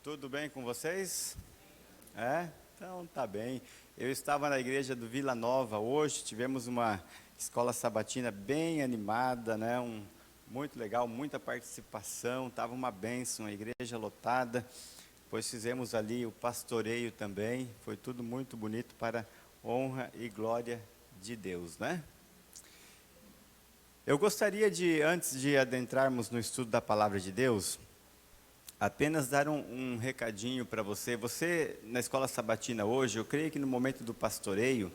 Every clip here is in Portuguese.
Tudo bem com vocês? É? Então tá bem. Eu estava na igreja do Vila Nova hoje, tivemos uma escola sabatina bem animada, né? Muito legal, muita participação, estava uma bênção, a igreja lotada. Depois fizemos ali o pastoreio também, foi tudo muito bonito para honra e glória de Deus, né? Eu gostaria de, antes de adentrarmos no estudo da palavra de Deus, apenas dar um recadinho para você. Você, na escola sabatina hoje, eu creio que no momento do pastoreio,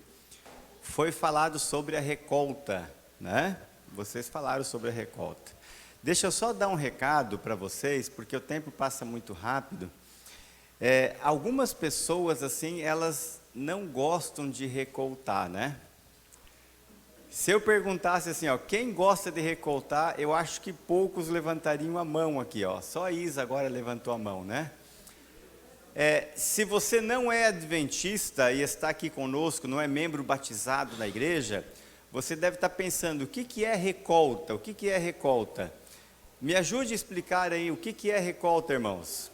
foi falado sobre a recolta, né? Vocês falaram sobre a recolta. Deixa eu só dar um recado para vocês, porque o tempo passa muito rápido. Algumas pessoas, assim, elas não gostam de recoltar, né? Se eu perguntasse assim, ó, quem gosta de recoltar, eu acho que poucos levantariam a mão aqui, ó. Só a Isa agora levantou a mão, né? Se você não é adventista e está aqui conosco, não é membro batizado na igreja, você deve estar pensando, o que é recolta? O que é recolta? Me ajude a explicar aí o que é recolta, irmãos.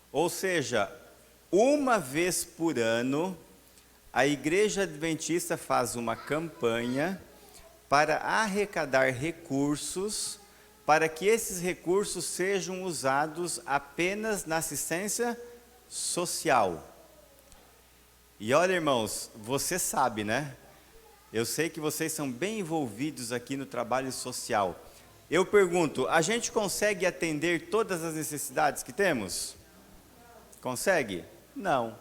Ou seja, uma vez por ano, a Igreja Adventista faz uma campanha para arrecadar recursos, para que esses recursos sejam usados apenas na assistência social. E olha, irmãos, você sabe, né? Eu sei que vocês são bem envolvidos aqui no trabalho social. Eu pergunto, a gente consegue atender todas as necessidades que temos? Consegue? Não.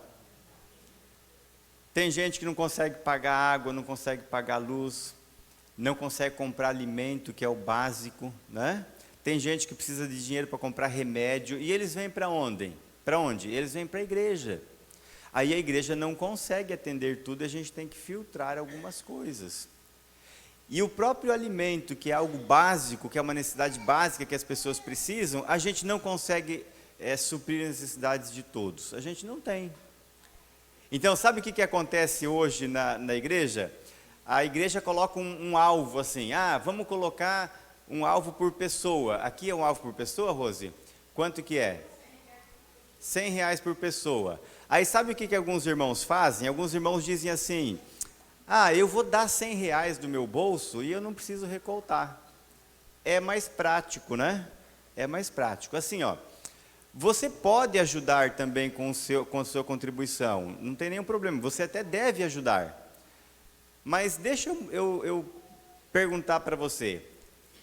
Tem gente que não consegue pagar água, não consegue pagar luz, não consegue comprar alimento, que é o básico, né? Tem gente que precisa de dinheiro para comprar remédio, e eles vêm para onde? Para onde? Eles vêm para a igreja. Aí a igreja não consegue atender tudo, a gente tem que filtrar algumas coisas. E o próprio alimento, que é algo básico, que é uma necessidade básica que as pessoas precisam, a gente não consegue suprir as necessidades de todos. A gente não tem. Então, sabe o que acontece hoje na igreja? A igreja coloca um alvo assim, vamos colocar um alvo por pessoa. Aqui é um alvo por pessoa, Rose? Quanto que é? R$100 por pessoa. Aí sabe o que alguns irmãos fazem? Alguns irmãos dizem assim, eu vou dar R$100 do meu bolso e eu não preciso recoltar. É mais prático, né? É mais prático. Assim, ó, você pode ajudar também com a sua contribuição, não tem nenhum problema, você até deve ajudar. Mas deixa eu perguntar para você,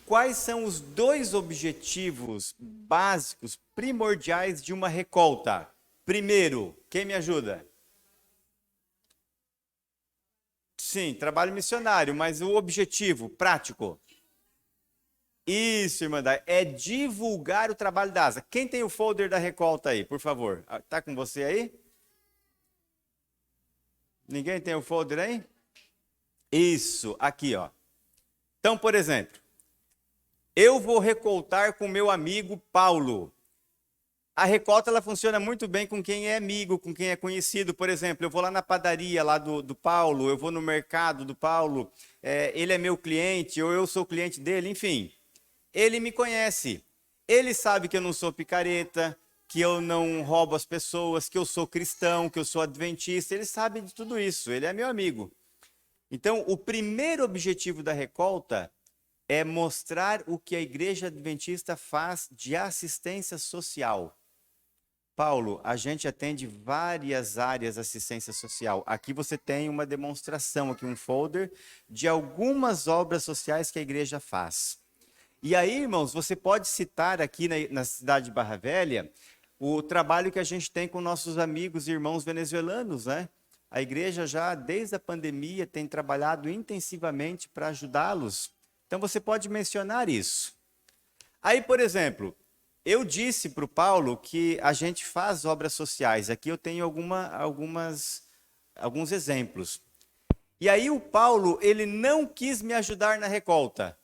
quais são os dois objetivos básicos, primordiais de uma recolta? Primeiro, quem me ajuda? Sim, trabalho missionário, mas o objetivo prático? Isso, irmã Dai, é divulgar o trabalho da ASA. Quem tem o folder da recolta aí, por favor? Está com você aí? Ninguém tem o folder aí? Isso, aqui, ó. Então, por exemplo, eu vou recoltar com meu amigo Paulo. A recolta ela funciona muito bem com quem é amigo, com quem é conhecido. Por exemplo, eu vou lá na padaria lá do Paulo, eu vou no mercado do Paulo, ele é meu cliente ou eu sou cliente dele, enfim. Ele me conhece. Ele sabe que eu não sou picareta, que eu não roubo as pessoas, que eu sou cristão, que eu sou adventista. Ele sabe de tudo isso, ele é meu amigo. Então, o primeiro objetivo da recolta é mostrar o que a igreja adventista faz de assistência social. Paulo, a gente atende várias áreas de assistência social. Aqui você tem uma demonstração, aqui um folder de algumas obras sociais que a igreja faz. E aí, irmãos, você pode citar aqui na cidade de Barra Velha o trabalho que a gente tem com nossos amigos e irmãos venezuelanos, né? A igreja já, desde a pandemia, tem trabalhado intensivamente para ajudá-los. Então, você pode mencionar isso. Aí, por exemplo, eu disse para o Paulo que a gente faz obras sociais. Aqui eu tenho alguns exemplos. E aí o Paulo, ele não quis me ajudar na recolta.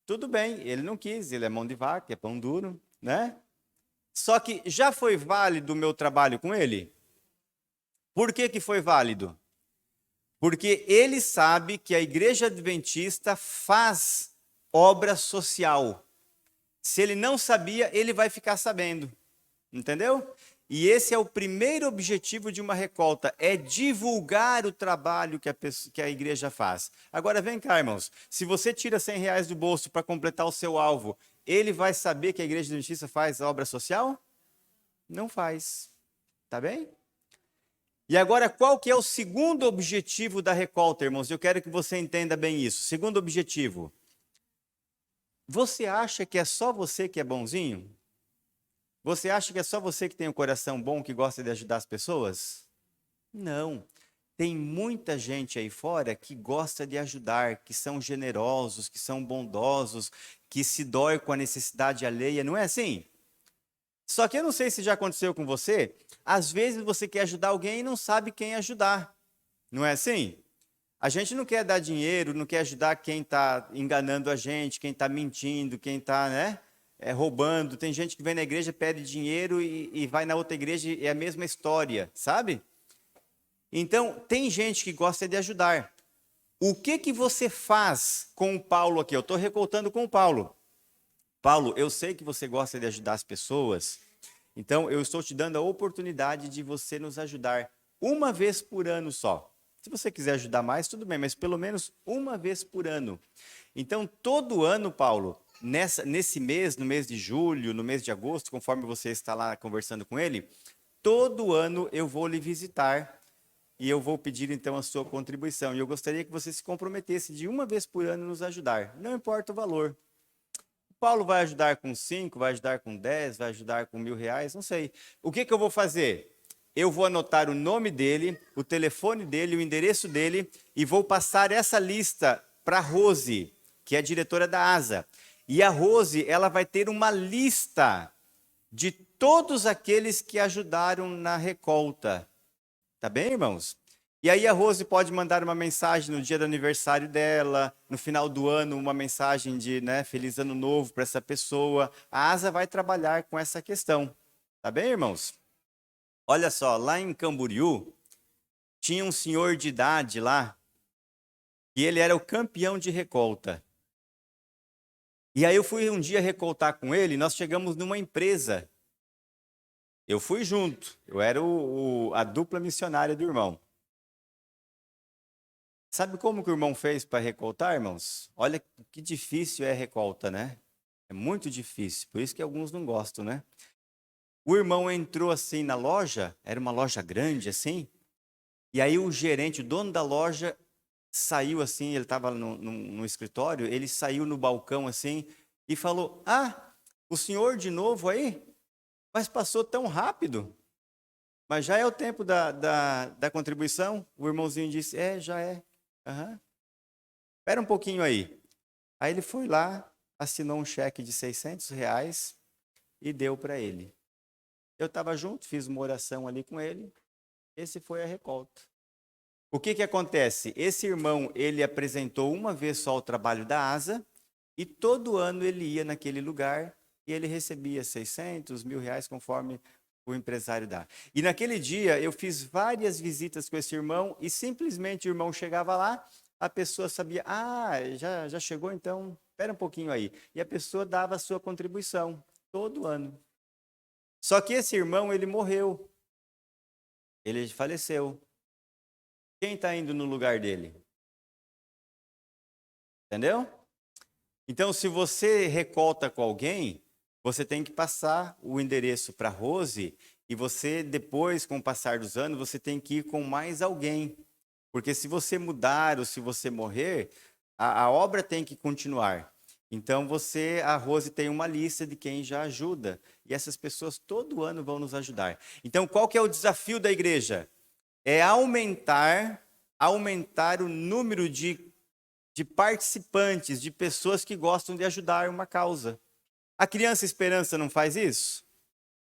Tudo bem, ele não quis, ele é mão de vaca, é pão duro, né? Só que já foi válido o meu trabalho com ele? Por que foi válido? Porque ele sabe que a igreja adventista faz obra social. Se ele não sabia, ele vai ficar sabendo. Entendeu? E esse é o primeiro objetivo de uma recolta, é divulgar o trabalho que a igreja faz. Agora vem cá, irmãos, se você tira R$ 100 do bolso para completar o seu alvo, ele vai saber que a igreja adventista faz obra social? Não faz. Tá bem? E agora, qual que é o segundo objetivo da recolta, irmãos? Eu quero que você entenda bem isso. Segundo objetivo. Você acha que é só você que é bonzinho? Você acha que é só você que tem um coração bom, que gosta de ajudar as pessoas? Não. Tem muita gente aí fora que gosta de ajudar, que são generosos, que são bondosos, que se dói com a necessidade alheia, não é assim? Só que eu não sei se já aconteceu com você, às vezes você quer ajudar alguém e não sabe quem ajudar. Não é assim? A gente não quer dar dinheiro, não quer ajudar quem está enganando a gente, quem está mentindo, quem está, né, roubando. Tem gente que vem na igreja, pede dinheiro e vai na outra igreja e é a mesma história, sabe? Então, tem gente que gosta de ajudar. O que você faz com o Paulo aqui? Eu estou recoltando com o Paulo. Paulo, eu sei que você gosta de ajudar as pessoas, então eu estou te dando a oportunidade de você nos ajudar uma vez por ano só. Se você quiser ajudar mais, tudo bem, mas pelo menos uma vez por ano. Então, todo ano, Paulo, nesse mês, no mês de julho, no mês de agosto, conforme você está lá conversando com ele, todo ano eu vou lhe visitar e eu vou pedir então a sua contribuição. E eu gostaria que você se comprometesse de uma vez por ano nos ajudar, não importa o valor. Paulo vai ajudar com 5, vai ajudar com 10, vai ajudar com R$ 1.000, não sei. O que eu vou fazer? Eu vou anotar o nome dele, o telefone dele, o endereço dele e vou passar essa lista para a Rose, que é a diretora da ASA. E a Rose, ela vai ter uma lista de todos aqueles que ajudaram na recolta. Tá bem, irmãos? E aí a Rose pode mandar uma mensagem no dia do aniversário dela, no final do ano, uma mensagem de, né, Feliz Ano Novo para essa pessoa. A ASA vai trabalhar com essa questão. Tá bem, irmãos? Olha só, lá em Camboriú, tinha um senhor de idade lá, e ele era o campeão de recolta. E aí eu fui um dia recoltar com ele, nós chegamos numa empresa. Eu fui junto, eu era a dupla missionária do irmão. Sabe como que o irmão fez para recoltar, irmãos? Olha que difícil é a recolta, né? É muito difícil, por isso que alguns não gostam, né? O irmão entrou assim na loja, era uma loja grande assim, e aí o gerente, o dono da loja, saiu assim, ele estava no escritório, ele saiu no balcão assim e falou: Ah, o senhor de novo aí? Mas passou tão rápido. Mas já é o tempo da contribuição? O irmãozinho disse: já é. Uhum. Espera um pouquinho aí. Aí ele foi lá, assinou um cheque de R$ 600 e deu para ele. Eu estava junto, fiz uma oração ali com ele. Esse foi a recolta. O que acontece? Esse irmão, ele apresentou uma vez só o trabalho da ASA e todo ano ele ia naquele lugar e ele recebia 600, R$ 1.000, conforme o empresário dá. E naquele dia eu fiz várias visitas com esse irmão e simplesmente o irmão chegava lá, a pessoa sabia, já chegou então, espera um pouquinho aí. E a pessoa dava a sua contribuição todo ano. Só que esse irmão, ele morreu. Ele faleceu. Quem está indo no lugar dele? Entendeu? Então, se você recolta com alguém, você tem que passar o endereço para a Rose e você, depois, com o passar dos anos, você tem que ir com mais alguém. Porque se você mudar ou se você morrer, a obra tem que continuar. Então, a Rose tem uma lista de quem já ajuda. E essas pessoas todo ano vão nos ajudar. Então, qual que é o desafio da igreja? É aumentar o número de participantes, de pessoas que gostam de ajudar uma causa. A Criança Esperança não faz isso?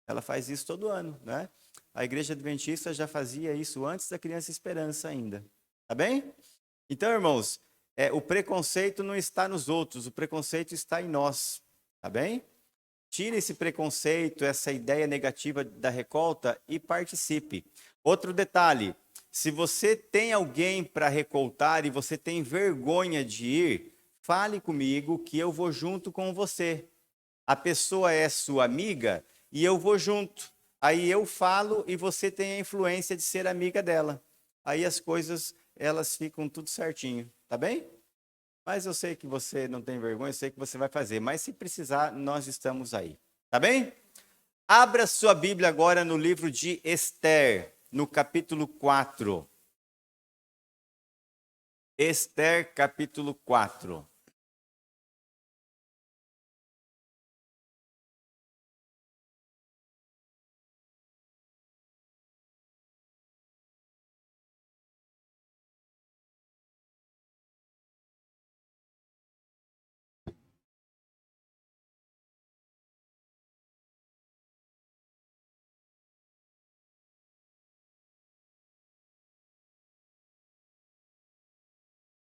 Ela faz isso todo ano, né? A Igreja Adventista já fazia isso antes da Criança Esperança ainda. Tá bem? Então, irmãos, o preconceito não está nos outros, o preconceito está em nós. Tá bem? Tire esse preconceito, essa ideia negativa da recolta e participe. Outro detalhe, se você tem alguém para recoltar e você tem vergonha de ir, fale comigo que eu vou junto com você. A pessoa é sua amiga e eu vou junto. Aí eu falo e você tem a influência de ser amiga dela. Aí as coisas, elas ficam tudo certinho, tá bem? Mas eu sei que você não tem vergonha, eu sei que você vai fazer. Mas se precisar, nós estamos aí, tá bem? Abra sua Bíblia agora no livro de Esther, no capítulo 4. Esther, capítulo 4.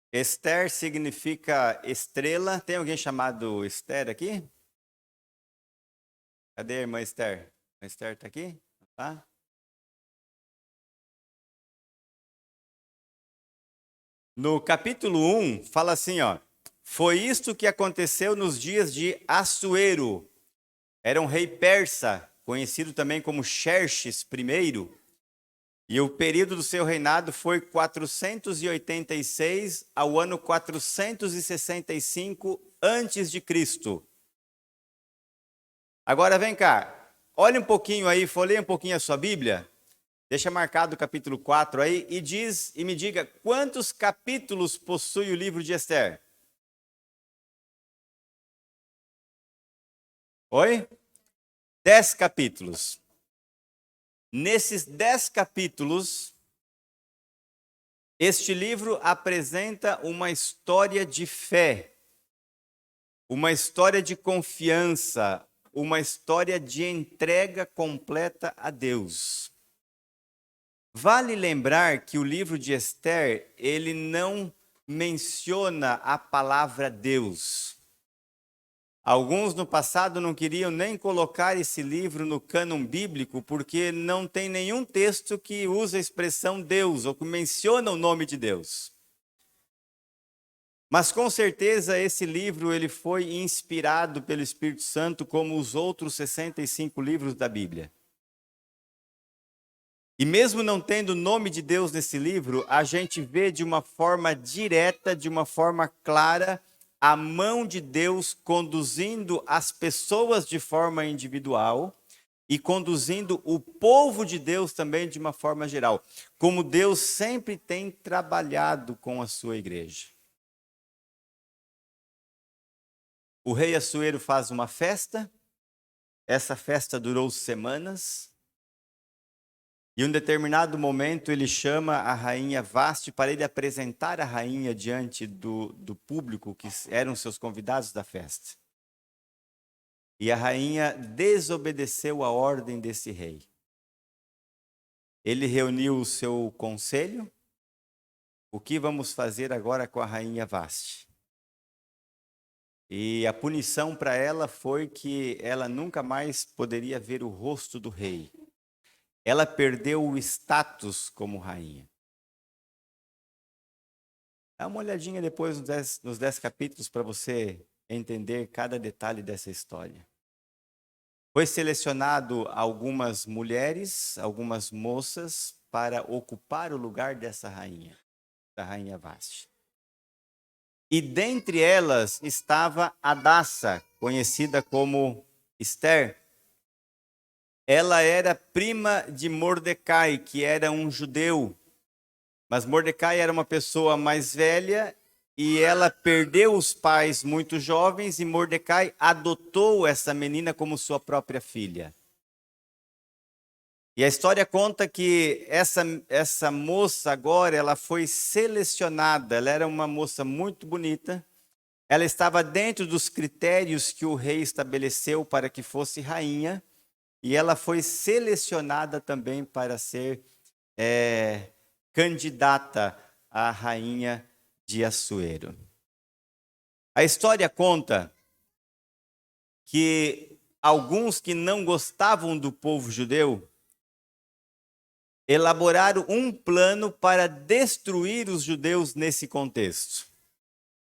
Esther significa estrela. Tem alguém chamado Esther aqui? Cadê a irmã Esther? A Esther está aqui? Tá? No capítulo 1, fala assim, ó. Foi isto que aconteceu nos dias de Assuero. Era um rei persa, conhecido também como Xerxes I. E o período do seu reinado foi 486 ao ano 465 antes de Cristo. Agora vem cá. Olha um pouquinho aí, folheia um pouquinho a sua Bíblia. Deixa marcado o capítulo 4 aí e me diga quantos capítulos possui o livro de Esther? Oi? 10 capítulos. Nesses 10 capítulos, este livro apresenta uma história de fé, uma história de confiança, uma história de entrega completa a Deus. Vale lembrar que o livro de Esther, ele não menciona a palavra Deus. Alguns no passado não queriam nem colocar esse livro no cânon bíblico, porque não tem nenhum texto que usa a expressão Deus, ou que menciona o nome de Deus. Mas com certeza esse livro ele foi inspirado pelo Espírito Santo como os outros 65 livros da Bíblia. E mesmo não tendo o nome de Deus nesse livro, a gente vê de uma forma direta, de uma forma clara, a mão de Deus conduzindo as pessoas de forma individual e conduzindo o povo de Deus também de uma forma geral, como Deus sempre tem trabalhado com a sua igreja. O rei Assuero faz uma festa, essa festa durou semanas. E em um determinado momento ele chama a rainha Vasti para ele apresentar a rainha diante do público que eram seus convidados da festa. E a rainha desobedeceu a ordem desse rei. Ele reuniu o seu conselho. O que vamos fazer agora com a rainha Vasti? E a punição para ela foi que ela nunca mais poderia ver o rosto do rei. Ela perdeu o status como rainha. Dá uma olhadinha depois nos 10 capítulos para você entender cada detalhe dessa história. Foi selecionado algumas mulheres, algumas moças, para ocupar o lugar dessa rainha, da rainha Vasti. E dentre elas estava Hadassa, conhecida como Esther. Ela era prima de Mordecai, que era um judeu. Mas Mordecai era uma pessoa mais velha e ela perdeu os pais muito jovens e Mordecai adotou essa menina como sua própria filha. E a história conta que essa moça agora, ela foi selecionada, ela era uma moça muito bonita, ela estava dentro dos critérios que o rei estabeleceu para que fosse rainha, e ela foi selecionada também para ser candidata à rainha de Assuero. A história conta que alguns que não gostavam do povo judeu elaboraram um plano para destruir os judeus nesse contexto.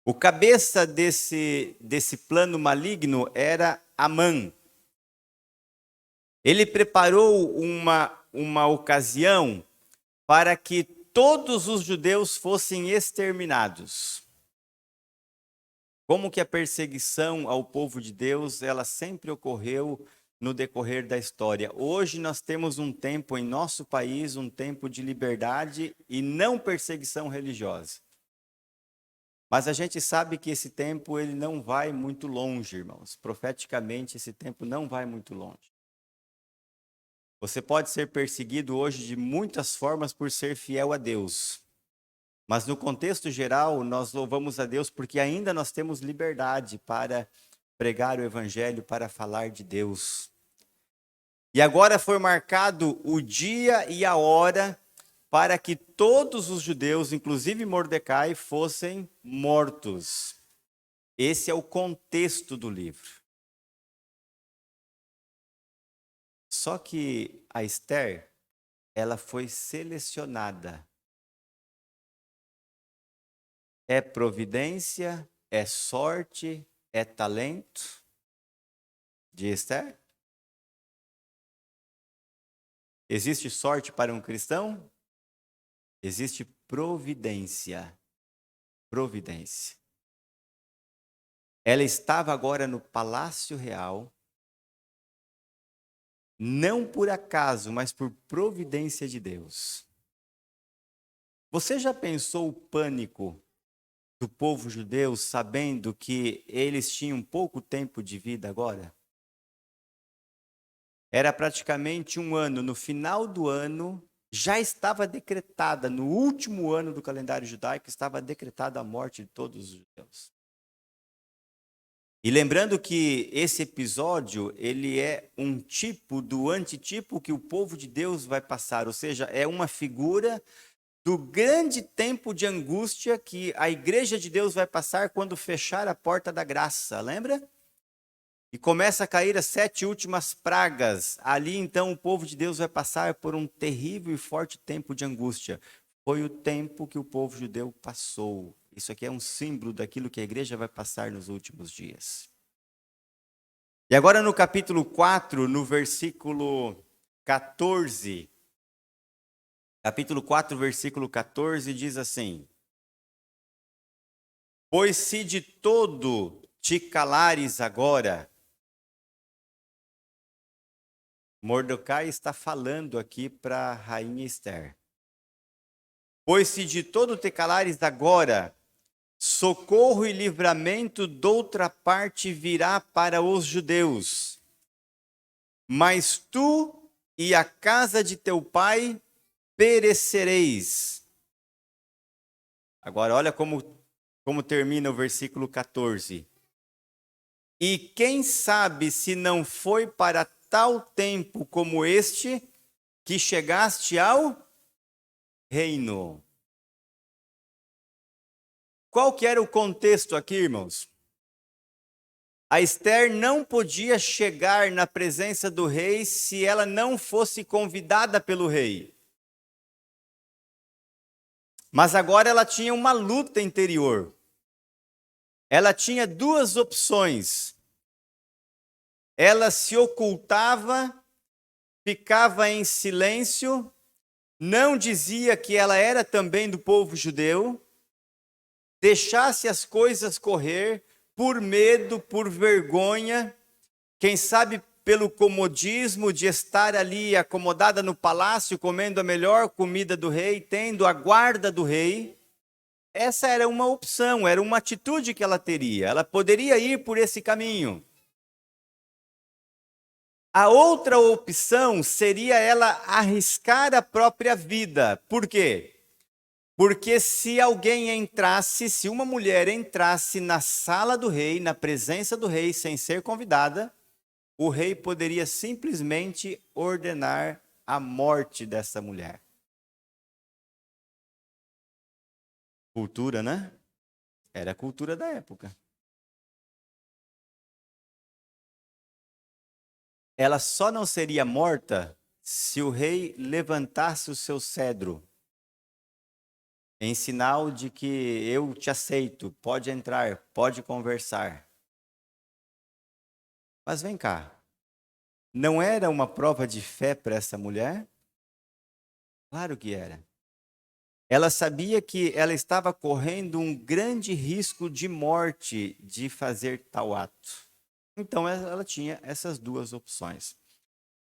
O cabeça desse plano maligno era Amã. Ele preparou uma ocasião para que todos os judeus fossem exterminados. Como que a perseguição ao povo de Deus, ela sempre ocorreu no decorrer da história. Hoje nós temos um tempo em nosso país, um tempo de liberdade e não perseguição religiosa. Mas a gente sabe que esse tempo ele não vai muito longe, irmãos. Profeticamente, esse tempo não vai muito longe. Você pode ser perseguido hoje de muitas formas por ser fiel a Deus. Mas no contexto geral, nós louvamos a Deus porque ainda nós temos liberdade para pregar o evangelho, para falar de Deus. E agora foi marcado o dia e a hora para que todos os judeus, inclusive Mordecai, fossem mortos. Esse é o contexto do livro. Só que a Esther, ela foi selecionada. É providência, é sorte, é talento de Esther? Existe sorte para um cristão? Existe providência. Providência. Ela estava agora no Palácio Real, não por acaso, mas por providência de Deus. Você já pensou o pânico do povo judeu sabendo que eles tinham pouco tempo de vida agora? Era praticamente um ano, no final do ano, já estava decretada, no último ano do calendário judaico, estava decretada a morte de todos os judeus. E lembrando que esse episódio, ele é um tipo do antitipo que o povo de Deus vai passar, ou seja, é uma figura do grande tempo de angústia que a igreja de Deus vai passar quando fechar a porta da graça, lembra? E começa a cair as 7 últimas pragas. Ali então o povo de Deus vai passar por um terrível e forte tempo de angústia. Foi o tempo que o povo judeu passou. Isso aqui é um símbolo daquilo que a igreja vai passar nos últimos dias. E agora no capítulo 4, no versículo 14. Capítulo 4, versículo 14 diz assim: Pois se de todo te calares agora. Mordecai está falando aqui para a rainha Esther. Pois se de todo te calares agora, socorro e livramento doutra parte virá para os judeus. Mas tu e a casa de teu pai perecereis. Agora olha como termina o versículo 14. E quem sabe se não foi para tal tempo como este que chegaste ao reino. Qual que era o contexto aqui, irmãos? A Esther não podia chegar na presença do rei se ela não fosse convidada pelo rei. Mas agora ela tinha uma luta interior. Ela tinha 2 opções. Ela se ocultava, ficava em silêncio, não dizia que ela era também do povo judeu, deixasse as coisas correr por medo, por vergonha, quem sabe pelo comodismo de estar ali acomodada no palácio, comendo a melhor comida do rei, tendo a guarda do rei. Essa era uma opção, era uma atitude que ela teria. Ela poderia ir por esse caminho. A outra opção seria ela arriscar a própria vida. Por quê? Porque se alguém entrasse, se uma mulher entrasse na sala do rei, na presença do rei, sem ser convidada, o rei poderia simplesmente ordenar a morte dessa mulher. Cultura, né? Era a cultura da época. Ela só não seria morta se o rei levantasse o seu cedro, em sinal de que eu te aceito, pode entrar, pode conversar. Mas vem cá, não era uma prova de fé para essa mulher? Claro que era. Ela sabia que ela estava correndo um grande risco de morte de fazer tal ato. Então ela tinha essas duas opções.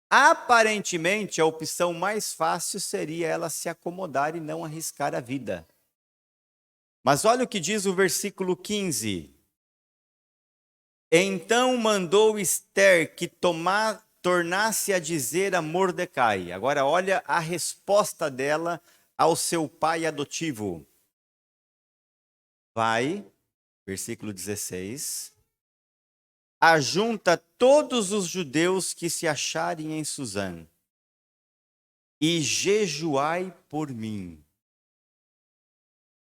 Aparentemente, a opção mais fácil seria ela se acomodar e não arriscar a vida. Mas olha o que diz o versículo 15. Então mandou Ester que tornasse a dizer a Mordecai. Agora olha a resposta dela ao seu pai adotivo. Vai, versículo 16, ajunta todos os judeus que se acharem em Suzã e jejuai por mim.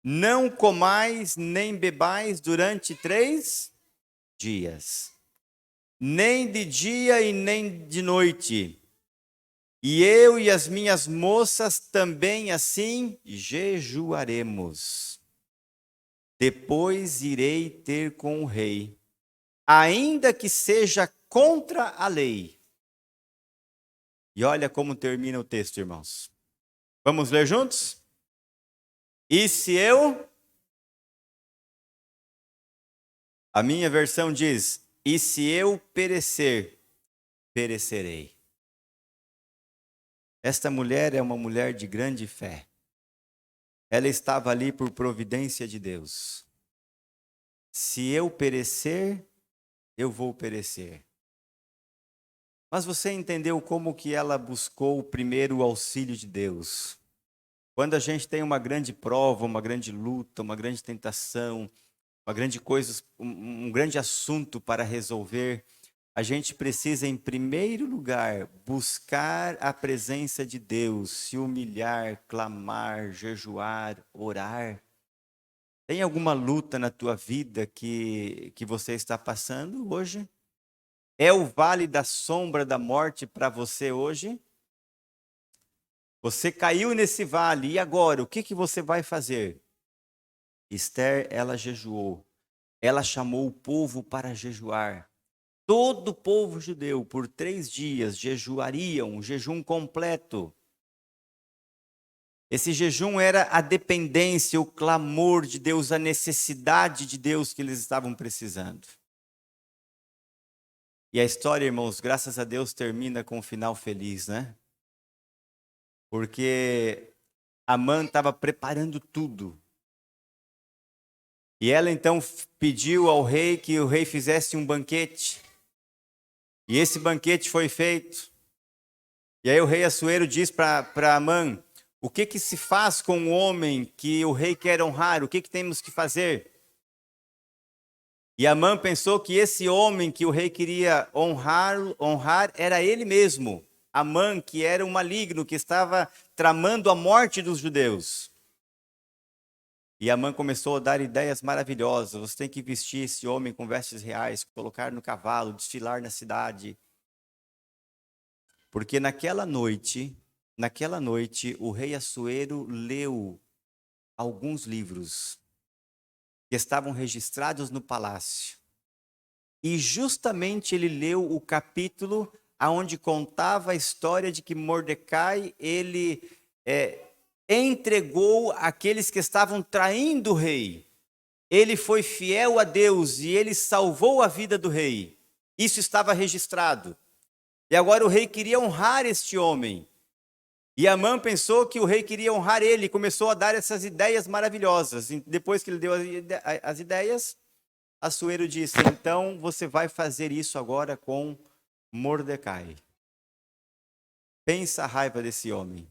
Não comais nem bebais durante 3 dias, nem de dia e nem de noite. E eu e as minhas moças também assim jejuaremos. Depois irei ter com o rei, ainda que seja contra a lei. E olha como termina o texto, irmãos. Vamos ler juntos? E se eu... A minha versão diz: e se eu perecer, perecerei. Esta mulher é uma mulher de grande fé. Ela estava ali por providência de Deus. Se eu perecer, eu vou perecer. Mas você entendeu como que ela buscou primeiro o auxílio de Deus? Quando a gente tem uma grande prova, uma grande luta, uma grande tentação, uma grande coisa, um grande assunto para resolver, a gente precisa, em primeiro lugar, buscar a presença de Deus, se humilhar, clamar, jejuar, orar. Tem alguma luta na tua vida que você está passando hoje? É o vale da sombra da morte para você hoje? Você caiu nesse vale, e agora? O que você vai fazer? Esther, ela jejuou. Ela chamou o povo para jejuar. Todo o povo judeu, por 3 dias, jejuariam, um jejum completo. Esse jejum era a dependência, o clamor de Deus, a necessidade de Deus que eles estavam precisando. E a história, irmãos, graças a Deus, termina com um final feliz, né? Porque Amã estava preparando tudo. E ela então pediu ao rei que o rei fizesse um banquete. E esse banquete foi feito. E aí o rei Assuero diz para Amã: o que se faz com o homem que o rei quer honrar? O que temos que fazer? E Amã pensou que esse homem que o rei queria honrar era ele mesmo. Amã, que era um maligno, que estava tramando a morte dos judeus. E Amã começou a dar ideias maravilhosas. Você tem que vestir esse homem com vestes reais, colocar no cavalo, desfilar na cidade. Porque naquela noite, o rei Assuero leu alguns livros que estavam registrados no palácio. E justamente ele leu o capítulo aonde contava a história de que Mordecai, ele entregou aqueles que estavam traindo o rei. Ele foi fiel a Deus e ele salvou a vida do rei. Isso estava registrado. E agora o rei queria honrar este homem. E Amã pensou que o rei queria honrar ele e começou a dar essas ideias maravilhosas. E depois que ele deu as ideias, Assuero disse: então você vai fazer isso agora com Mordecai. Pensa a raiva desse homem.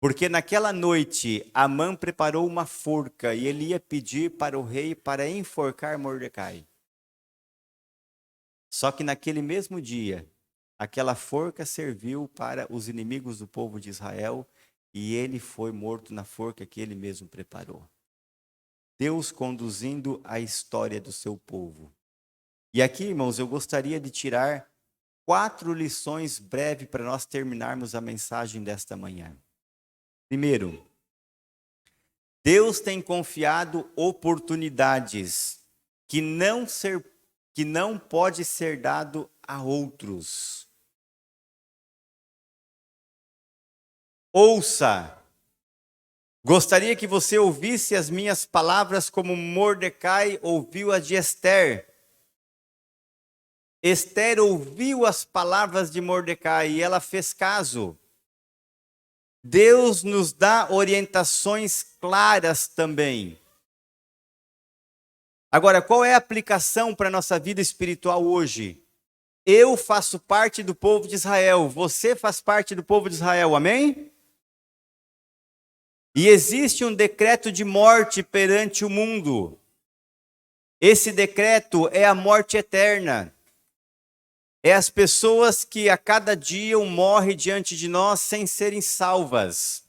Porque naquela noite, Amã preparou uma forca e ele ia pedir para o rei para enforcar Mordecai. Só que naquele mesmo dia, aquela forca serviu para os inimigos do povo de Israel e ele foi morto na forca que ele mesmo preparou. Deus conduzindo a história do seu povo. E aqui, irmãos, eu gostaria de tirar 4 lições breves para nós terminarmos a mensagem desta manhã. Primeiro, Deus tem confiado oportunidades que não pode ser dado a outros. Ouça. Gostaria que você ouvisse as minhas palavras como Mordecai ouviu as de Esther. Esther ouviu as palavras de Mordecai e ela fez caso. Deus nos dá orientações claras também. Agora, qual é a aplicação para a nossa vida espiritual hoje? Eu faço parte do povo de Israel, você faz parte do povo de Israel, amém? E existe um decreto de morte perante o mundo. Esse decreto é a morte eterna. É as pessoas que a cada dia morrem diante de nós sem serem salvas.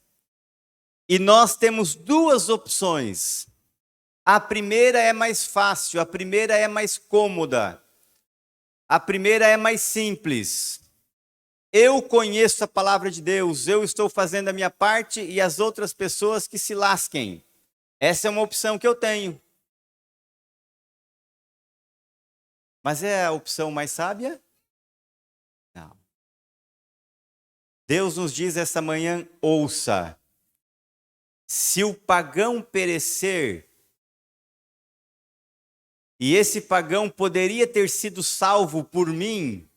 E nós temos 2 opções. A primeira é mais fácil, a primeira é mais cômoda. A primeira é mais simples. Eu conheço a palavra de Deus, eu estou fazendo a minha parte e as outras pessoas que se lasquem. Essa é uma opção que eu tenho. Mas é a opção mais sábia? Não. Deus nos diz essa manhã, ouça. Se o pagão perecer, e esse pagão poderia ter sido salvo por mim,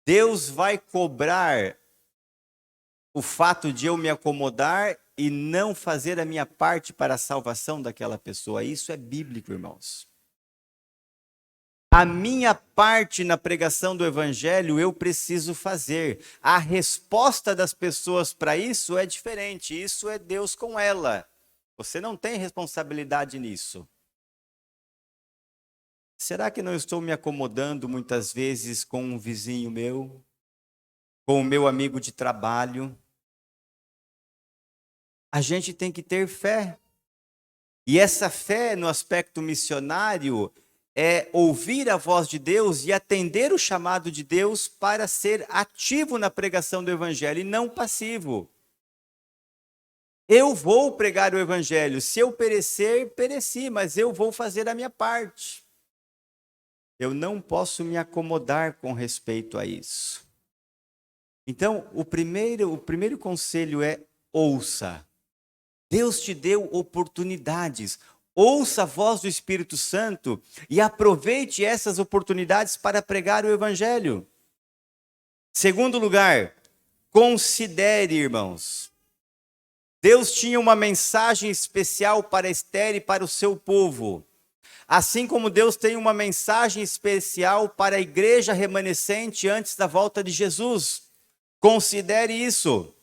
Deus vai cobrar o fato de eu me acomodar e não fazer a minha parte para a salvação daquela pessoa. Isso é bíblico, irmãos. A minha parte na pregação do evangelho eu preciso fazer. A resposta das pessoas para isso é diferente. Isso é Deus com ela. Você não tem responsabilidade nisso. Será que não estou me acomodando muitas vezes com um vizinho meu? Com o meu amigo de trabalho? A gente tem que ter fé. E essa fé no aspecto missionário é ouvir a voz de Deus e atender o chamado de Deus para ser ativo na pregação do evangelho e não passivo. Eu vou pregar o evangelho. Se eu perecer, pereci, mas eu vou fazer a minha parte. Eu não posso me acomodar com respeito a isso. Então, o primeiro conselho é ouça. Deus te deu oportunidades. Ouça a voz do Espírito Santo e aproveite essas oportunidades para pregar o evangelho. Segundo lugar, considere, irmãos. Deus tinha uma mensagem especial para Esther e para o seu povo. Assim como Deus tem uma mensagem especial para a igreja remanescente antes da volta de Jesus. Considere isso.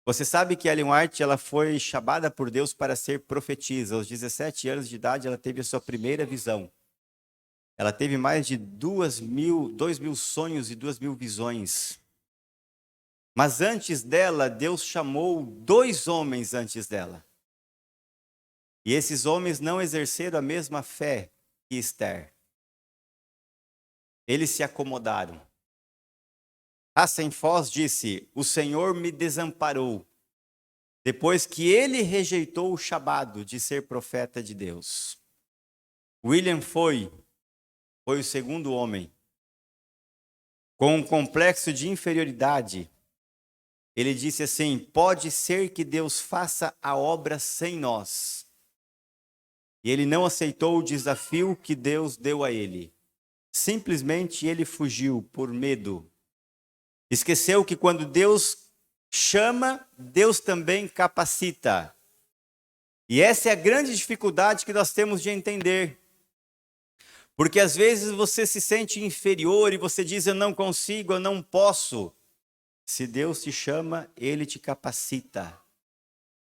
Você sabe que Ellen White ela foi chamada por Deus para ser profetisa. Aos 17 anos de idade, ela teve a sua primeira visão. Ela teve mais de 2.000 sonhos e 2.000 visões. Mas antes dela, Deus chamou 2 homens antes dela. E esses homens não exerceram a mesma fé que Esther. Eles se acomodaram. Hassenfoss disse, o Senhor me desamparou, depois que ele rejeitou o chamado de ser profeta de Deus. William foi o segundo homem. Com um complexo de inferioridade, ele disse assim, pode ser que Deus faça a obra sem nós. E ele não aceitou o desafio que Deus deu a ele. Simplesmente ele fugiu por medo. Esqueceu que quando Deus chama, Deus também capacita. E essa é a grande dificuldade que nós temos de entender. Porque às vezes você se sente inferior e você diz, eu não consigo, eu não posso. Se Deus te chama, Ele te capacita.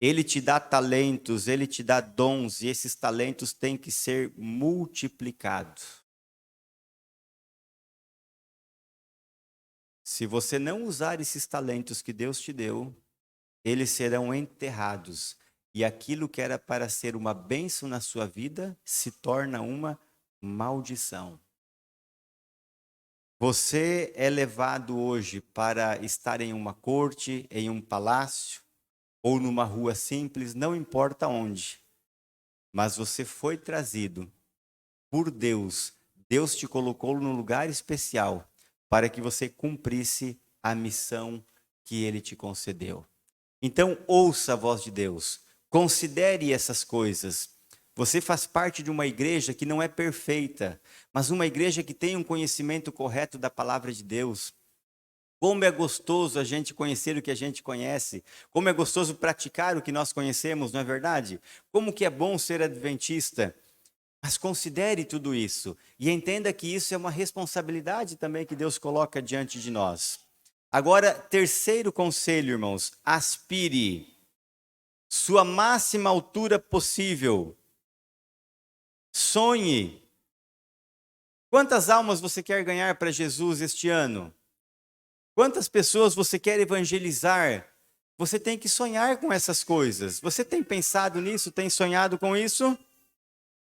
Ele te dá talentos, Ele te dá dons, e esses talentos têm que ser multiplicados. Se você não usar esses talentos que Deus te deu, eles serão enterrados. E aquilo que era para ser uma bênção na sua vida, se torna uma maldição. Você é levado hoje para estar em uma corte, em um palácio ou numa rua simples, não importa onde, mas você foi trazido por Deus. Deus te colocou num lugar especial para que você cumprisse a missão que Ele te concedeu. Então, ouça a voz de Deus, considere essas coisas. Você faz parte de uma igreja que não é perfeita, mas uma igreja que tem um conhecimento correto da palavra de Deus. Como é gostoso a gente conhecer o que a gente conhece, como é gostoso praticar o que nós conhecemos, não é verdade? Como que é bom ser adventista. Mas considere tudo isso e entenda que isso é uma responsabilidade também que Deus coloca diante de nós. Agora, terceiro conselho, irmãos, aspire sua máxima altura possível. Sonhe. Quantas almas você quer ganhar para Jesus este ano? Quantas pessoas você quer evangelizar? Você tem que sonhar com essas coisas. Você tem pensado nisso? Tem sonhado com isso?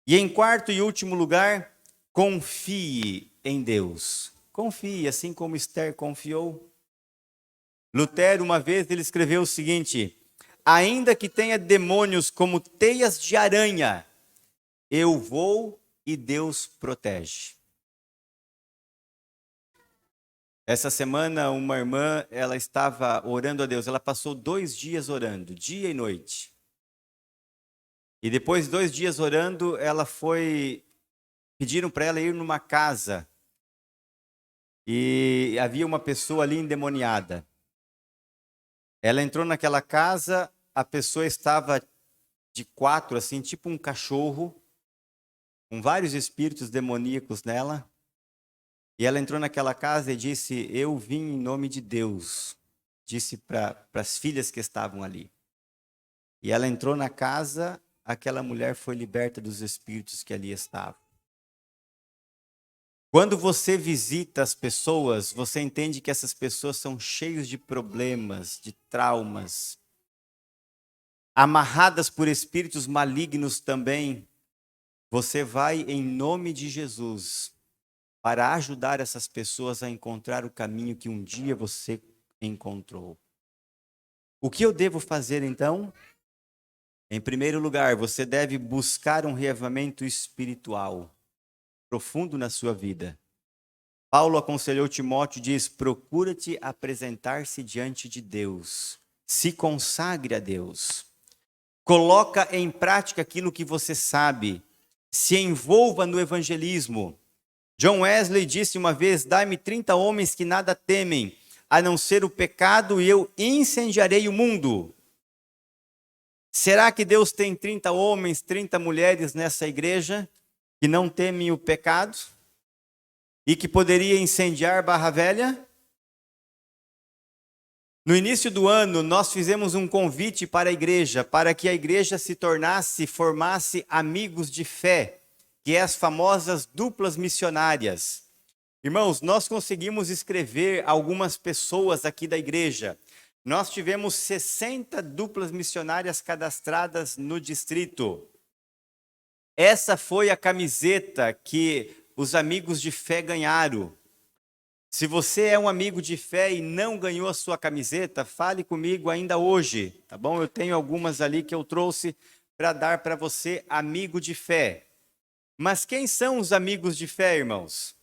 E em quarto e último lugar, confie em Deus. Confie, assim como Esther confiou. Lutero, uma vez, ele escreveu o seguinte: ainda que tenha demônios como teias de aranha, eu vou e Deus protege. Essa semana, uma irmã, ela estava orando a Deus. Ela passou 2 dias orando, dia e noite. E depois de 2 dias orando, pediram para ela ir numa casa. E havia uma pessoa ali endemoniada. Ela entrou naquela casa, a pessoa estava de 4, assim, tipo um cachorro, com vários espíritos demoníacos nela. E ela entrou naquela casa e disse: eu vim em nome de Deus. Disse para as filhas que estavam ali. E ela entrou na casa, aquela mulher foi liberta dos espíritos que ali estavam. Quando você visita as pessoas, você entende que essas pessoas são cheias de problemas, de traumas, amarradas por espíritos malignos também. Você vai em nome de Jesus para ajudar essas pessoas a encontrar o caminho que um dia você encontrou. O que eu devo fazer então? Em primeiro lugar, você deve buscar um reavivamento espiritual profundo na sua vida. Paulo aconselhou Timóteo, diz: procura-te apresentar-se diante de Deus. Se consagre a Deus. Coloca em prática aquilo que você sabe. Se envolva no evangelismo. John Wesley disse uma vez: dai-me 30 homens que nada temem, a não ser o pecado, e eu incendiarei o mundo. Será que Deus tem 30 homens, 30 mulheres nessa igreja que não temem o pecado? E que poderia incendiar Barra Velha? No início do ano, nós fizemos um convite para a igreja, para que a igreja formasse amigos de fé, que é as famosas duplas missionárias. Irmãos, nós conseguimos escrever algumas pessoas aqui da igreja. Nós tivemos 60 duplas missionárias cadastradas no distrito. Essa foi a camiseta que os amigos de fé ganharam. Se você é um amigo de fé e não ganhou a sua camiseta, fale comigo ainda hoje, tá bom? Eu tenho algumas ali que eu trouxe para dar para você, amigo de fé. Mas quem são os amigos de fé, irmãos?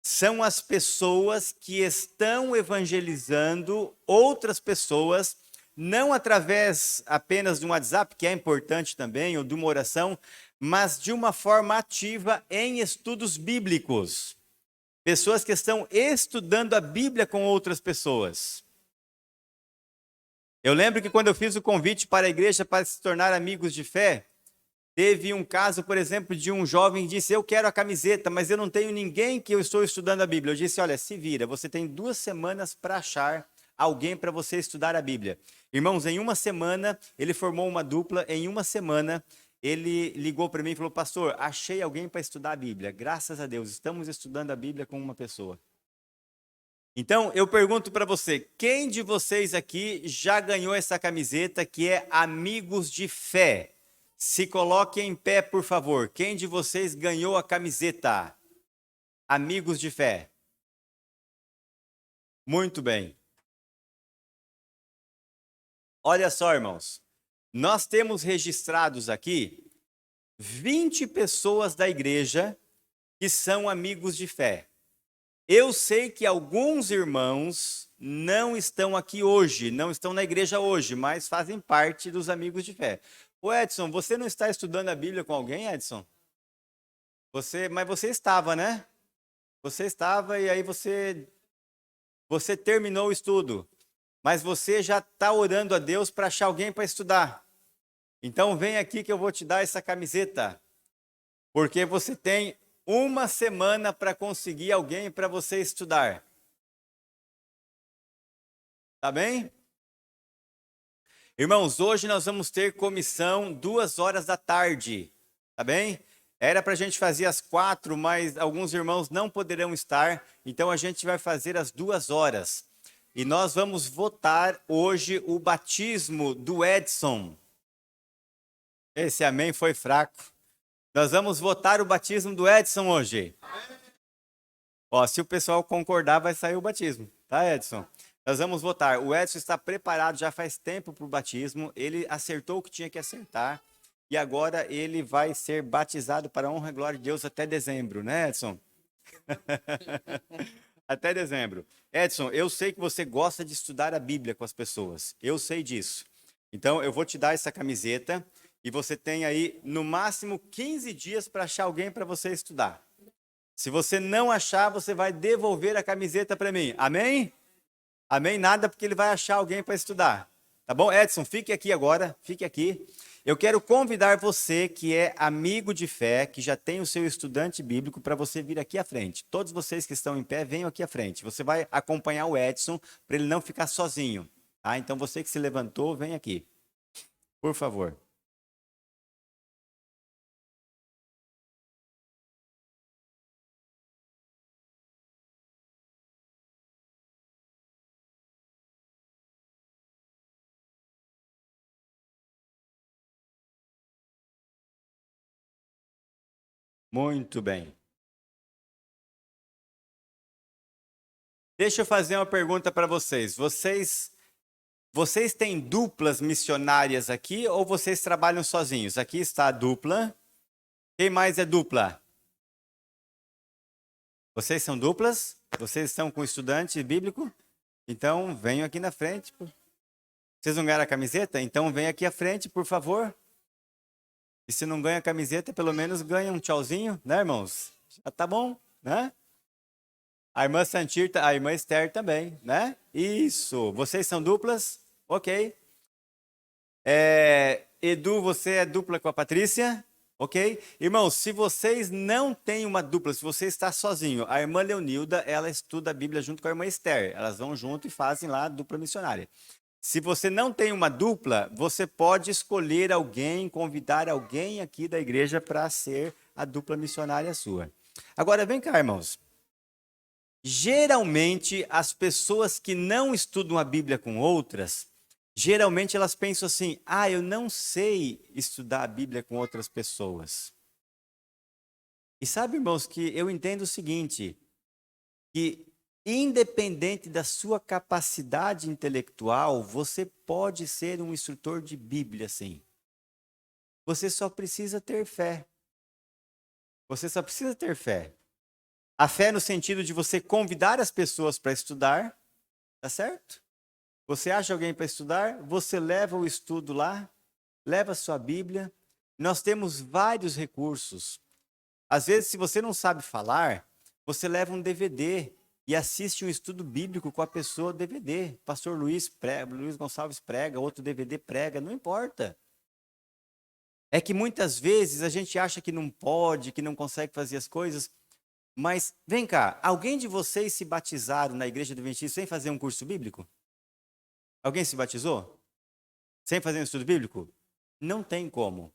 São as pessoas que estão evangelizando outras pessoas, não através apenas de um WhatsApp, que é importante também, ou de uma oração, mas de uma forma ativa em estudos bíblicos. Pessoas que estão estudando a Bíblia com outras pessoas. Eu lembro que quando eu fiz o convite para a igreja para se tornar amigos de fé, teve um caso, por exemplo, de um jovem que disse: eu quero a camiseta, mas eu não tenho ninguém que eu estou estudando a Bíblia. Eu disse: olha, se vira, você tem 2 semanas para achar alguém para você estudar a Bíblia. Irmãos, em 1 semana, ele formou uma dupla, em 1 semana, ele ligou para mim e falou: pastor, achei alguém para estudar a Bíblia. Graças a Deus, estamos estudando a Bíblia com uma pessoa. Então, eu pergunto para você, quem de vocês aqui já ganhou essa camiseta que é Amigos de Fé? Se coloque em pé, por favor. Quem de vocês ganhou a camiseta? Amigos de Fé. Muito bem. Olha só, irmãos. Nós temos registrados aqui 20 pessoas da igreja que são amigos de fé. Eu sei que alguns irmãos não estão aqui hoje, não estão na igreja hoje, mas fazem parte dos amigos de fé. Ô Edson, você não está estudando a Bíblia com alguém, Edson? Mas você estava, né? Você estava e aí você terminou o estudo, mas você já está orando a Deus para achar alguém para estudar. Então vem aqui que eu vou te dar essa camiseta, porque você tem uma semana para conseguir alguém para você estudar. Tá bem? Irmãos, hoje nós vamos ter comissão 2 horas da tarde, tá bem? Era para a gente fazer às 4, mas alguns irmãos não poderão estar, então a gente vai fazer às 2 horas. E nós vamos votar hoje o batismo do Edson. Esse amém foi fraco. Nós vamos votar o batismo do Edson hoje. Ó, se o pessoal concordar, vai sair o batismo, tá, Edson? Nós vamos votar. O Edson está preparado já faz tempo para o batismo. Ele acertou o que tinha que acertar. E agora ele vai ser batizado para a honra e glória de Deus até dezembro, né, Edson? Até dezembro. Edson, eu sei que você gosta de estudar a Bíblia com as pessoas. Eu sei disso. Então, eu vou te dar essa camiseta e você tem aí, no máximo, 15 dias para achar alguém para você estudar. Se você não achar, você vai devolver a camiseta para mim. Amém? Amém? Nada, porque ele vai achar alguém para estudar. Tá bom? Edson, fique aqui agora. Fique aqui. Eu quero convidar você que é amigo de fé, que já tem o seu estudante bíblico, para você vir aqui à frente. Todos vocês que estão em pé, venham aqui à frente. Você vai acompanhar o Edson para ele não ficar sozinho. Tá? Então você que se levantou, vem aqui. Por favor. Muito bem. Deixa eu fazer uma pergunta para vocês. Vocês têm duplas missionárias aqui ou vocês trabalham sozinhos? Aqui está a dupla. Quem mais é dupla? Vocês são duplas? Vocês estão com estudante bíblico? Então, venham aqui na frente. Vocês não ganharam a camiseta? Então, venham aqui à frente, por favor. E se não ganha a camiseta, pelo menos ganha um tchauzinho, né, irmãos? Já tá bom, né? A irmã Santirta, a irmã Esther também, né? Isso. Vocês são duplas? Ok. Edu, você é dupla com a Patrícia? Ok? Irmãos, se vocês não têm uma dupla, se você está sozinho, a irmã Leonilda, ela estuda a Bíblia junto com a irmã Esther. Elas vão junto e fazem lá a dupla missionária. Se você não tem uma dupla, você pode escolher alguém, convidar alguém aqui da igreja para ser a dupla missionária sua. Agora, vem cá, irmãos. Geralmente, as pessoas que não estudam a Bíblia com outras, geralmente elas pensam assim: ah, eu não sei estudar a Bíblia com outras pessoas. E sabe, irmãos, que eu entendo o seguinte, que independente da sua capacidade intelectual, você pode ser um instrutor de Bíblia, sim. Você só precisa ter fé. Você só precisa ter fé. A fé no sentido de você convidar as pessoas para estudar, tá certo? Você acha alguém para estudar, você leva o estudo lá, leva a sua Bíblia. Nós temos vários recursos. Às vezes, se você não sabe falar, você leva um DVD e assiste um estudo bíblico com a pessoa DVD. Pastor Luiz Gonçalves prega, outro DVD prega, não importa. É que muitas vezes a gente acha que não pode, que não consegue fazer as coisas, mas vem cá, alguém de vocês se batizaram na igreja adventista sem fazer um curso bíblico? Alguém se batizou? Sem fazer um estudo bíblico? Não tem como.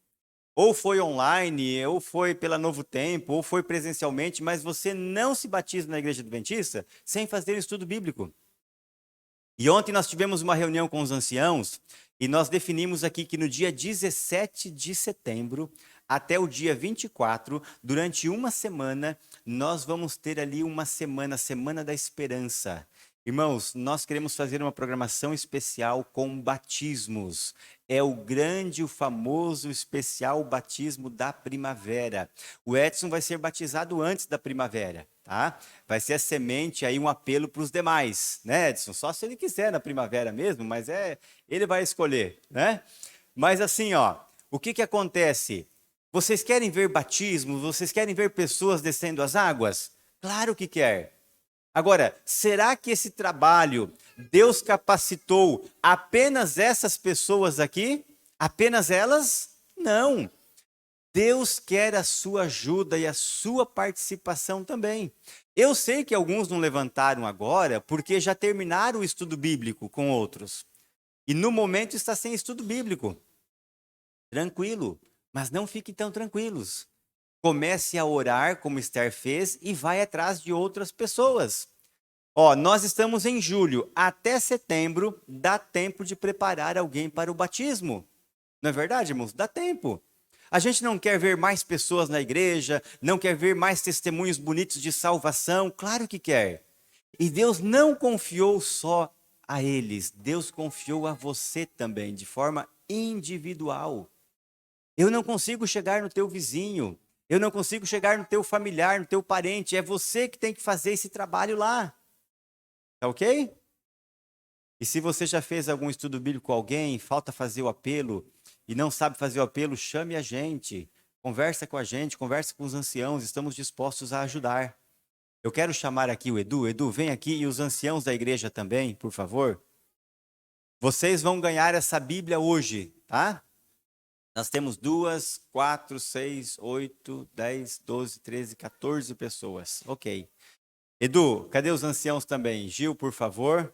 Ou foi online, ou foi pela Novo Tempo, ou foi presencialmente, mas você não se batiza na igreja adventista sem fazer um estudo bíblico. E ontem nós tivemos uma reunião com os anciãos e nós definimos aqui que no dia 17 de setembro até o dia 24, durante uma semana, nós vamos ter ali uma semana, a Semana da Esperança. Irmãos, nós queremos fazer uma programação especial com batismos. É o grande, o famoso, especial batismo da primavera. O Edson vai ser batizado antes da primavera, tá? Vai ser a semente aí, um apelo para os demais, né, Edson? Só se ele quiser na primavera mesmo, mas ele vai escolher, né? Mas assim, ó, o que que acontece? Vocês querem ver batismos? Vocês querem ver pessoas descendo as águas? Claro que quer. Agora, será que esse trabalho Deus capacitou apenas essas pessoas aqui? Apenas elas? Não. Deus quer a sua ajuda e a sua participação também. Eu sei que alguns não levantaram agora porque já terminaram o estudo bíblico com outros. E no momento está sem estudo bíblico. Tranquilo, mas não fiquem tão tranquilos. Comece a orar como Esther fez e vai atrás de outras pessoas. Ó, nós estamos em julho, até setembro dá tempo de preparar alguém para o batismo. Não é verdade, irmãos? Dá tempo. A gente não quer ver mais pessoas na igreja, não quer ver mais testemunhos bonitos de salvação, claro que quer. E Deus não confiou só a eles, Deus confiou a você também, de forma individual. Eu não consigo chegar no teu vizinho, eu não consigo chegar no teu familiar, no teu parente, é você que tem que fazer esse trabalho lá. Tá ok? E se você já fez algum estudo bíblico com alguém, falta fazer o apelo e não sabe fazer o apelo, chame a gente, conversa com a gente, conversa com os anciãos, estamos dispostos a ajudar. Eu quero chamar aqui o Edu. Edu, vem aqui e os anciãos da igreja também, por favor. Vocês vão ganhar essa Bíblia hoje, tá? Nós temos 2, 4, 6, 8, 10, 12, 13, 14 pessoas. Ok. Edu, cadê os anciãos também? Gil, por favor.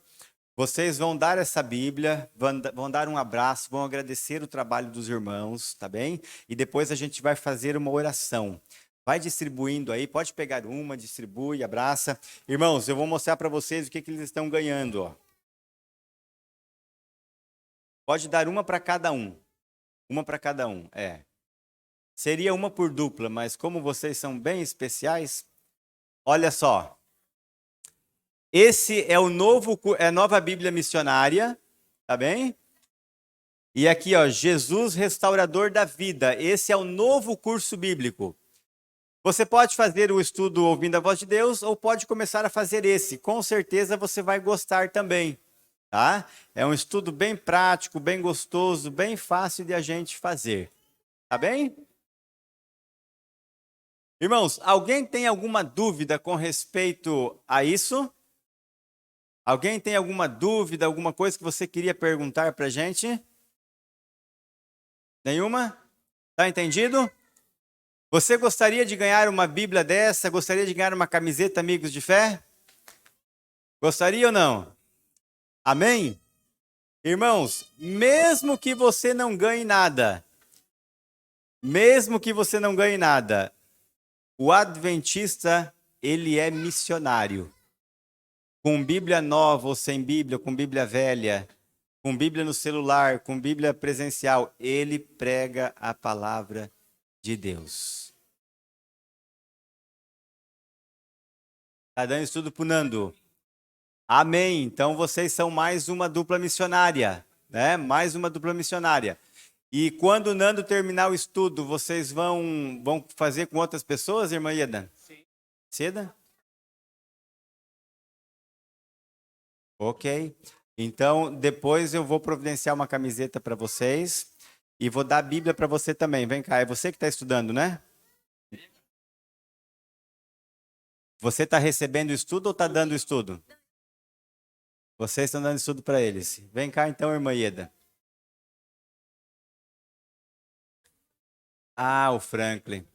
Vocês vão dar essa Bíblia, vão dar um abraço, vão agradecer o trabalho dos irmãos, tá bem? E depois a gente vai fazer uma oração. Vai distribuindo aí, pode pegar uma, distribui, abraça. Irmãos, eu vou mostrar para vocês o que eles estão ganhando, ó. Pode dar uma para cada um. Uma para cada um, é. Seria uma por dupla, mas como vocês são bem especiais, olha só. Esse é a nova Bíblia missionária, tá bem? E aqui, ó, Jesus Restaurador da Vida. Esse é o novo curso bíblico. Você pode fazer o estudo ouvindo a voz de Deus ou pode começar a fazer esse. Com certeza você vai gostar também, tá? É um estudo bem prático, bem gostoso, bem fácil de a gente fazer. Tá bem? Irmãos, alguém tem alguma dúvida com respeito a isso? Alguém tem alguma dúvida, alguma coisa que você queria perguntar para a gente? Nenhuma? Tá entendido? Você gostaria de ganhar uma Bíblia dessa? Gostaria de ganhar uma camiseta Amigos de Fé? Gostaria ou não? Amém? Irmãos, mesmo que você não ganhe nada, mesmo que você não ganhe nada, o adventista, ele é missionário. Com Bíblia nova ou sem Bíblia, com Bíblia velha, com Bíblia no celular, com Bíblia presencial, ele prega a palavra de Deus. Tá dando estudo pro Nando? Amém. Então vocês são mais uma dupla missionária, né? Mais uma dupla missionária. E quando o Nando terminar o estudo, vocês vão fazer com outras pessoas, irmã Ieda? Sim. Seda? Ok. Então, depois eu vou providenciar uma camiseta para vocês e vou dar a Bíblia para você também. Vem cá, é você que está estudando, né? Você está recebendo o estudo ou está dando o estudo? Vocês estão dando estudo para eles. Vem cá então, irmã Ieda. Ah, o Franklin.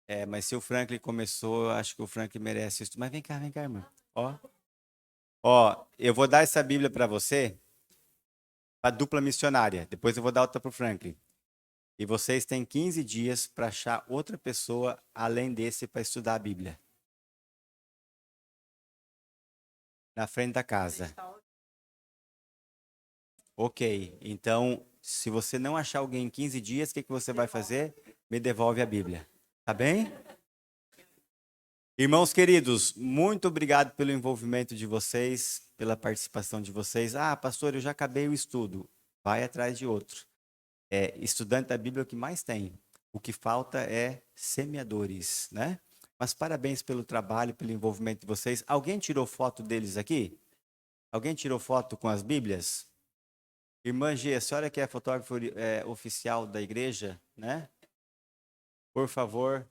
É, mas se o Franklin começou, eu acho que o Franklin merece isso. Mas vem cá, irmã. Ó, ó, eu vou dar essa Bíblia para você, para dupla missionária. Depois eu vou dar outra para o Franklin. E vocês têm 15 dias para achar outra pessoa além desse para estudar a Bíblia. Na frente da casa. Ok, então, se você não achar alguém em 15 dias, o que você vai fazer? Me devolve a Bíblia. Tá bem? Irmãos queridos, muito obrigado pelo envolvimento de vocês, pela participação de vocês. Ah, pastor, eu já acabei o estudo. Vai atrás de outro. Estudante da Bíblia é o que mais tem. O que falta é semeadores, né? Mas parabéns pelo trabalho, pelo envolvimento de vocês. Alguém tirou foto deles aqui? Alguém tirou foto com as Bíblias? Irmã G, a senhora que é fotógrafa oficial da igreja, né? Por favor,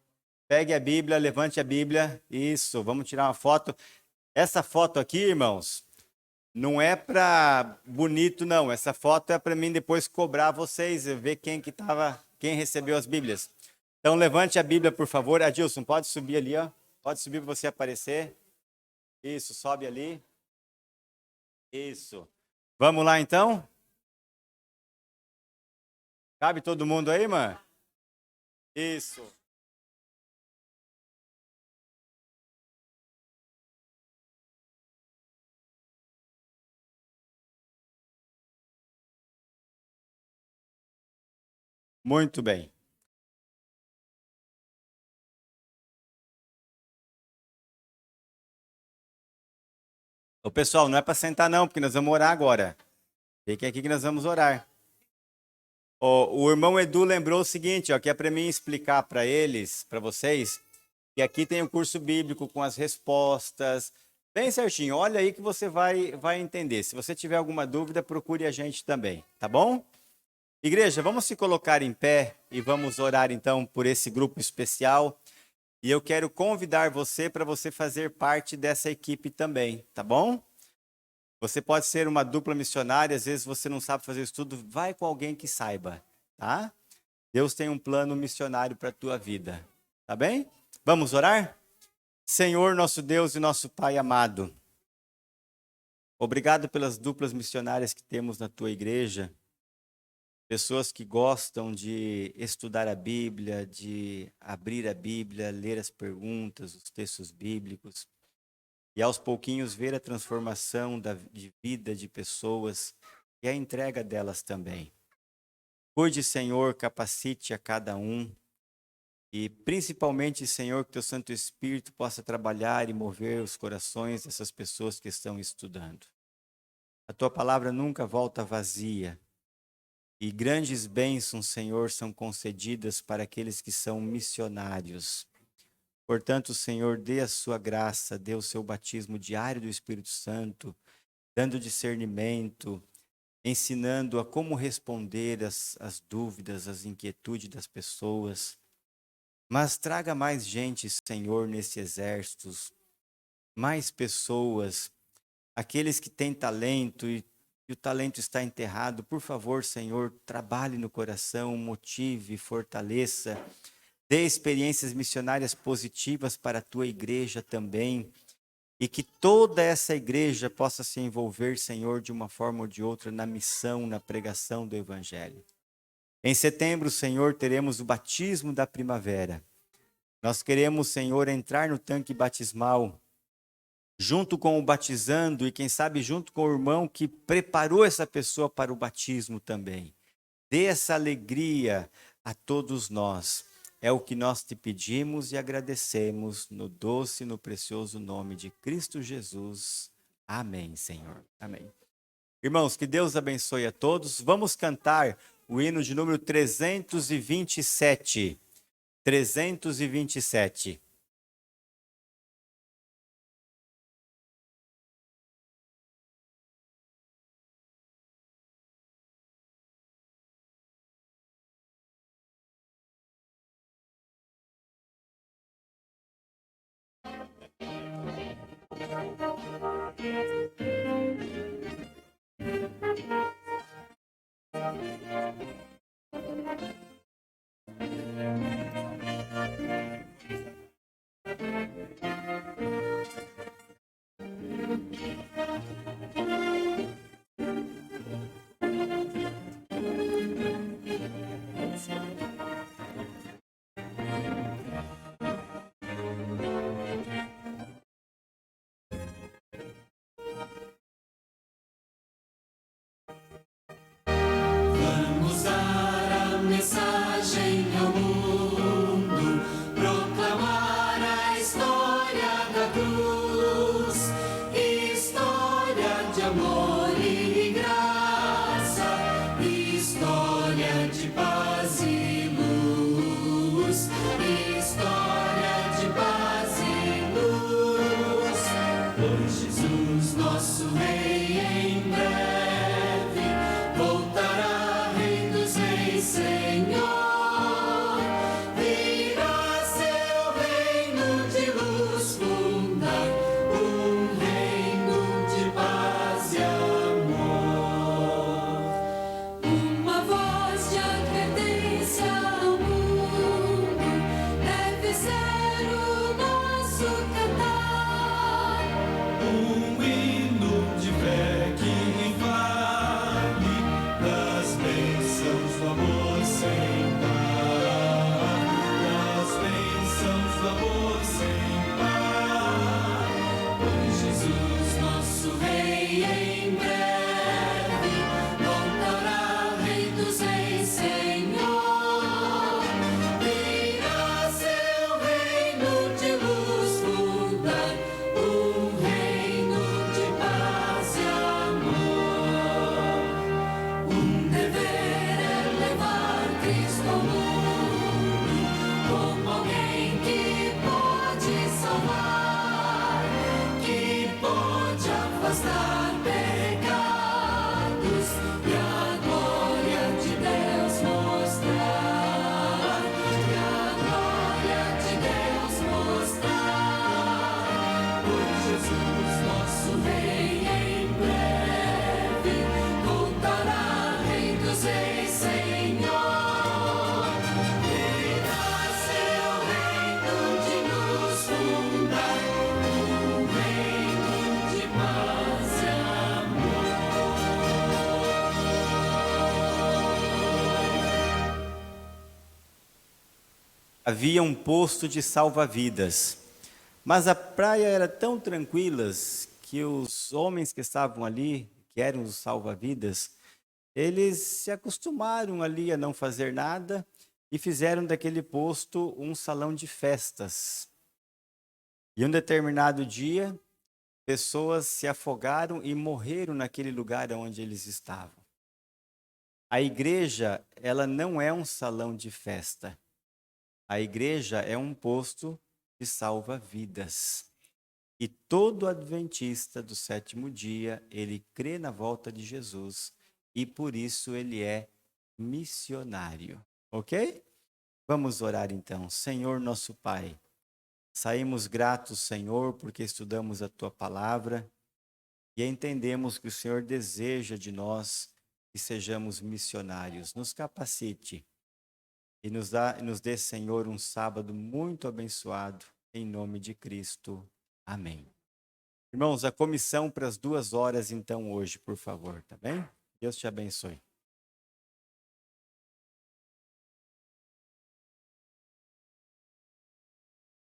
pegue a Bíblia, levante a Bíblia. Isso, vamos tirar uma foto. Essa foto aqui, irmãos, não é para bonito, não. Essa foto é para mim depois cobrar vocês, ver quem recebeu as Bíblias. Então, levante a Bíblia, por favor. Adilson, pode subir ali, ó. Pode subir para você aparecer. Isso, sobe ali. Isso. Vamos lá, então? Cabe todo mundo aí, irmã? Isso. Muito bem. O pessoal, não é para sentar não, porque nós vamos orar agora. Fiquem aqui que nós vamos orar. O irmão Edu lembrou o seguinte, ó, que é para mim explicar para eles, para vocês, que aqui tem o curso bíblico com as respostas, bem certinho. Olha aí que você vai entender. Se você tiver alguma dúvida, procure a gente também, tá bom? Igreja, vamos se colocar em pé e vamos orar então por esse grupo especial. E eu quero convidar você para você fazer parte dessa equipe também, tá bom? Você pode ser uma dupla missionária, às vezes você não sabe fazer isso tudo, vai com alguém que saiba, tá? Deus tem um plano missionário para a tua vida, tá bem? Vamos orar? Senhor, nosso Deus e nosso Pai amado, obrigado pelas duplas missionárias que temos na tua igreja, pessoas que gostam de estudar a Bíblia, de abrir a Bíblia, ler as perguntas, os textos bíblicos, e aos pouquinhos ver a transformação de vida de pessoas e a entrega delas também. Cuide, Senhor, capacite a cada um e principalmente, Senhor, que teu Santo Espírito possa trabalhar e mover os corações dessas pessoas que estão estudando. A tua palavra nunca volta vazia e grandes bênçãos, Senhor, são concedidas para aqueles que são missionários. Portanto, Senhor, dê a sua graça, dê o seu batismo diário do Espírito Santo, dando discernimento, ensinando a como responder as dúvidas, as inquietudes das pessoas. Mas traga mais gente, Senhor, nesse exército, mais pessoas, aqueles que têm talento e o talento está enterrado. Por favor, Senhor, trabalhe no coração, motive, fortaleça. Dê experiências missionárias positivas para a tua igreja também. E que toda essa igreja possa se envolver, Senhor, de uma forma ou de outra, na missão, na pregação do Evangelho. Em setembro, Senhor, teremos o batismo da primavera. Nós queremos, Senhor, entrar no tanque batismal, junto com o batizando e, quem sabe, junto com o irmão que preparou essa pessoa para o batismo também. Dê essa alegria a todos nós. É o que nós te pedimos e agradecemos no doce e no precioso nome de Cristo Jesus. Amém, Senhor. Amém. Irmãos, que Deus abençoe a todos. Vamos cantar o hino de número 327. 327. Vamos dar a mensagem ao mundo, proclamar a história. História da cruz, história de amor e graça, história de paz e luz, história de paz e luz. Pois Jesus, nosso Rei, em breve voltará, Rei dos Reis, Senhor. Virá seu reino de luz fundar, reino de paz e amor. Uma voz de advertência ao mundo deve ser o nosso cantar. Hino de fé que vale das bênçãos do amor sem par, das bênçãos do amor sem par. Pois Jesus, nosso Rei, em breve voltará, Rei dos Reis, Senhor. Virá seu reino de luz fundar, reino de paz e amor. Dever é levar Cristo ao mundo como alguém que pode salvar, que pode afastar pecados e a glória de Deus mostrar, e a glória de Deus mostrar. Pois Jesus, nosso Rei, em breve voltará, Rei dos Reis, Senhor. Virá seu reino de luz fundar, reino de paz e amor. Havia um posto de salva-vidas, mas a praia era tão tranquila que os homens que estavam ali, que eram os salva-vidas, eles se acostumaram ali a não fazer nada e fizeram daquele posto um salão de festas. E um determinado dia, pessoas se afogaram e morreram naquele lugar onde eles estavam. A igreja, ela não é um salão de festa. A igreja é um posto de salva-vidas. E todo adventista do sétimo dia, ele crê na volta de Jesus e por isso ele é missionário. Ok? Vamos orar então. Senhor nosso Pai, saímos gratos, Senhor, porque estudamos a Tua palavra e entendemos que o Senhor deseja de nós que sejamos missionários. Nos capacite e nos dê, Senhor, um sábado muito abençoado, em nome de Cristo. Amém. Irmãos, a comissão para as 2 horas, então, hoje, por favor, tá bem? Deus te abençoe.